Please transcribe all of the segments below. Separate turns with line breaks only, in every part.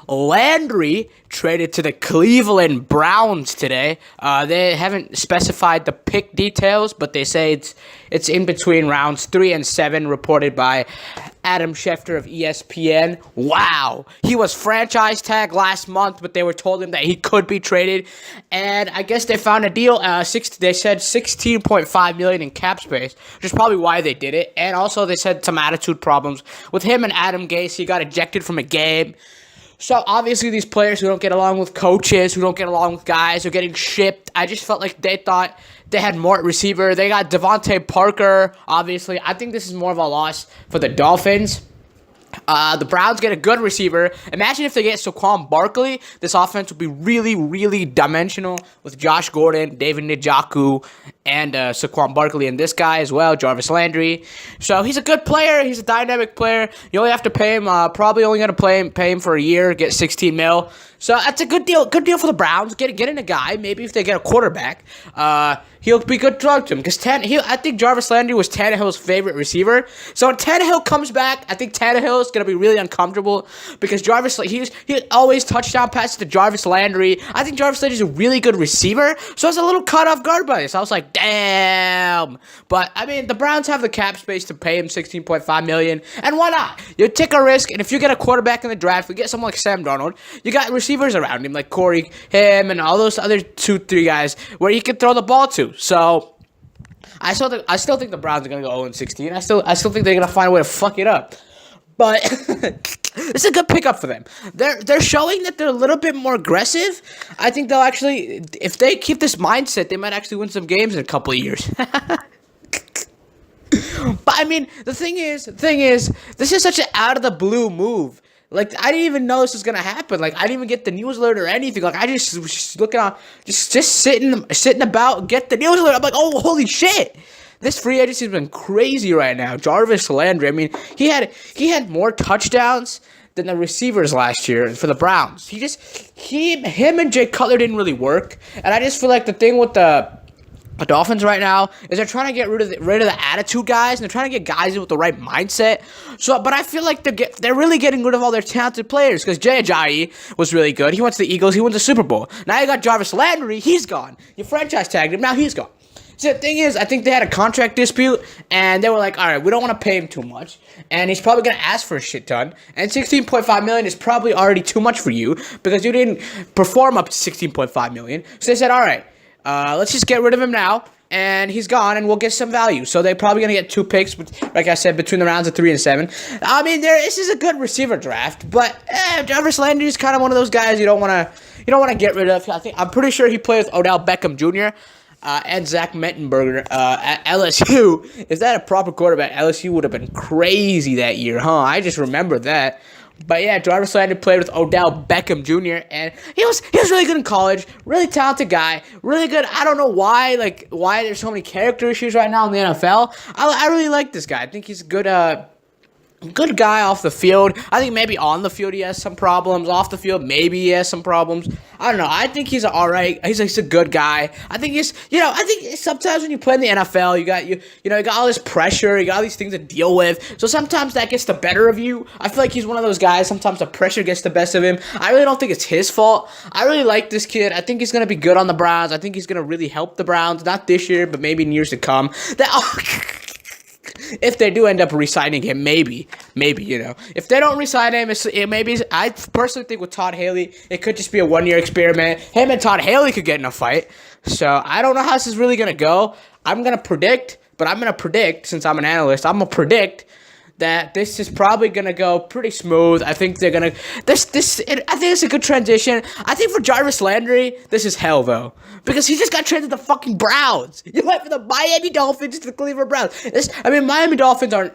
Landry traded to the Cleveland Browns today. They haven't specified the pick details, but they say it's in between rounds 3 and 7, reported by Adam Schefter of ESPN. Wow. He was franchise tag last month, but they were told him that he could be traded. And I guess they found a deal. They said $16.5 million in cap space, which is probably why they did it. And also they said some attitude problems with him and Adam Gase. He got ejected from a game. So obviously these players who don't get along with coaches, who don't get along with guys, are getting shipped. I just felt like they thought they had more at receiver. They got Devontae Parker, obviously. I think this is more of a loss for the Dolphins. The Browns get a good receiver. Imagine if they get Saquon Barkley. This offense would be really, really dimensional with Josh Gordon, David Njoku, and Saquon Barkley, and this guy as well, Jarvis Landry. So he's a good player. He's a dynamic player. You only have to pay him. Probably only going to pay him for a year, get $16 million. So that's a good deal. Good deal for the Browns. Get in a guy. Maybe if they get a quarterback, he'll be good drug to him. Because I think Jarvis Landry was Tannehill's favorite receiver. So when Tannehill comes back, I think Tannehill is going to be really uncomfortable because he always touchdown passes to Jarvis Landry. I think Jarvis Landry is a really good receiver. So I was a little caught off guard by this. I was like, damn. But I mean, the Browns have the cap space to pay him $16.5 million, and why not? You take a risk, and if you get a quarterback in the draft, we get someone like Sam Darnold. You got receivers around him like Corey, him, and all those other 2-3 guys where he can throw the ball to. So I still think the Browns are gonna go 0-16. I still think they're gonna find a way to fuck it up. But it's a good pickup for them. They're showing that they're a little bit more aggressive. I think they'll actually, if they keep this mindset, they might actually win some games in a couple of years. But I mean, the thing is, this is such an out of the blue move. Like, I didn't even know this was gonna happen. Like, I didn't even get the news alert or anything. Like, I just was just looking on, just sitting about, get the news alert. I'm like, oh, holy shit! This free agency has been crazy right now. Jarvis Landry. I mean, he had more touchdowns than the receivers last year for the Browns. Him and Jay Cutler didn't really work, and I just feel like the thing with the Dolphins right now is they're trying to get rid of the attitude guys, and they're trying to get guys in with the right mindset. So, but I feel like they're really getting rid of all their talented players because Jay Ajayi was really good. He went to the Eagles. He won the Super Bowl. Now you got Jarvis Landry. He's gone. You franchise tagged him. Now he's gone. So the thing is, I think they had a contract dispute, and they were like, all right, we don't want to pay him too much, and he's probably going to ask for a shit ton, and $16.5 million is probably already too much for you because you didn't perform up to $16.5 million. So they said, all right, let's just get rid of him now, and he's gone, and we'll get some value. So they're probably going to get 2 picks, like I said, between the rounds of 3 and 7. I mean, this is a good receiver draft, but Jarvis Landry is kind of one of those guys you don't want to get rid of. I'm pretty sure he played with Odell Beckham Jr., and Zach Mettenberger at LSU. If that a proper quarterback, LSU would have been crazy that year, huh? I just remember that. But yeah, Jarvis Landry played with Odell Beckham Jr. and he was really good in college. Really talented guy. Really good. I don't know why there's so many character issues right now in the NFL. I really like this guy. I think he's a good guy off the field. I think maybe on the field he has some problems. Off the field, maybe he has some problems. I don't know. I think he's alright. He's a good guy. I think I think sometimes when you play in the NFL, you got all this pressure, you got all these things to deal with. So sometimes that gets the better of you. I feel like he's one of those guys. Sometimes the pressure gets the best of him. I really don't think it's his fault. I really like this kid. I think he's gonna be good on the Browns. I think he's gonna really help the Browns. Not this year, but maybe in years to come. If they do end up re-signing him, maybe, If they don't re-sign him, I personally think with Todd Haley, it could just be a one-year experiment. Him and Todd Haley could get in a fight. So I don't know how this is really going to go. I'm going to predict, since I'm an analyst, I'm going to predict that this is probably going to go pretty smooth. I think they're going to... I think it's a good transition. I think for Jarvis Landry, this is hell, though. Because he just got traded to the fucking Browns. You went from the Miami Dolphins to the Cleveland Browns. Miami Dolphins aren't,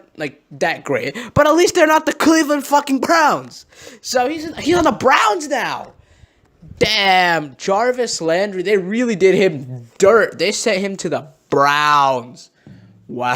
that great. But at least they're not the Cleveland fucking Browns. So he's on the Browns now. Damn, Jarvis Landry, they really did him dirt. They sent him to the Browns. Wow.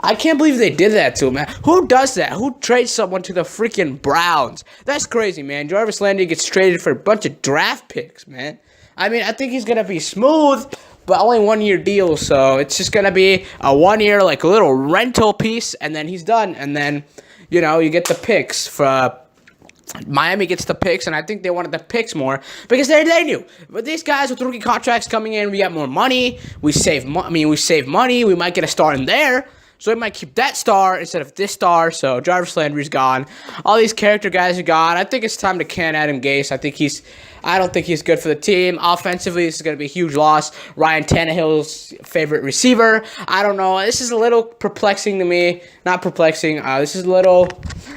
I can't believe they did that to him, man. Who does that? Who trades someone to the freaking Browns? That's crazy, man. Jarvis Landry gets traded for a bunch of draft picks, man. I mean, I think he's going to be smooth, but only 1-year deal, so it's just going to be a 1-year, little rental piece, and then he's done. And then, you get the picks for. Miami gets the picks, and I think they wanted the picks more because they knew. But these guys with rookie contracts coming in, we get more money. We save money. We might get a star in there, so we might keep that star instead of this star. So Jarvis Landry's gone. All these character guys are gone. I think it's time to can Adam Gase. I don't think he's good for the team. Offensively, this is going to be a huge loss. Ryan Tannehill's favorite receiver. I don't know. This is a little perplexing to me. Not perplexing. This is a little.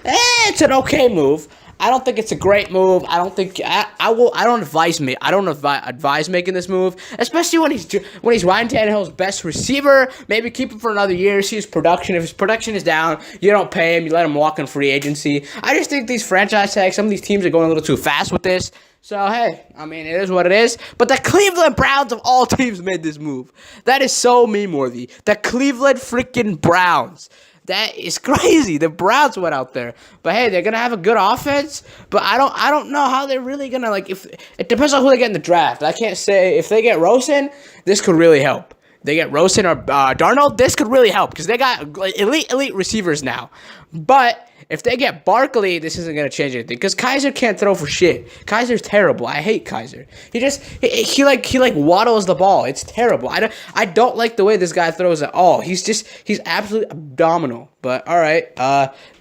It's an okay move. I don't think it's a great move. I don't think I don't advise making this move, especially when he's Ryan Tannehill's best receiver. Maybe keep him for another year, see his production. If his production is down, you don't pay him. You let him walk in free agency. I just think these franchise tags, some of these teams are going a little too fast with this. So, hey, I mean, it is what it is. But the Cleveland Browns of all teams made this move. That is so meme-worthy. The Cleveland freaking Browns. That is crazy. The Browns went out there. But, hey, they're going to have a good offense. But I don't know how they're really going to, if it depends on who they get in the draft. I can't say if they get Rosen, this could really help. They get Rosen or Darnold, this could really help because they got elite receivers now. But if they get Barkley, this isn't going to change anything because Kaiser can't throw for shit. Kaiser's terrible. I hate Kaiser. He waddles the ball. It's terrible. I don't like the way this guy throws at all. He's absolutely abdominal. But all right,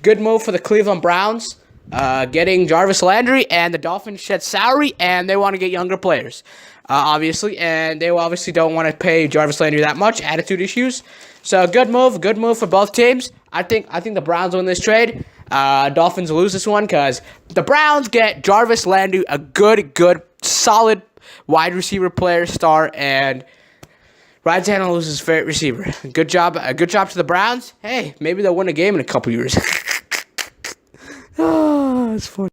good move for the Cleveland Browns. Getting Jarvis Landry, and the Dolphins shed salary, and they want to get younger players. Obviously, and they obviously don't want to pay Jarvis Landry that much. Attitude issues. So good move for both teams. I think the Browns win this trade. Dolphins lose this one because the Browns get Jarvis Landry, a good, solid wide receiver player, star, and Ryan Tannehill loses his favorite receiver. Good job to the Browns. Hey, maybe they'll win a game in a couple years. Oh, it's funny.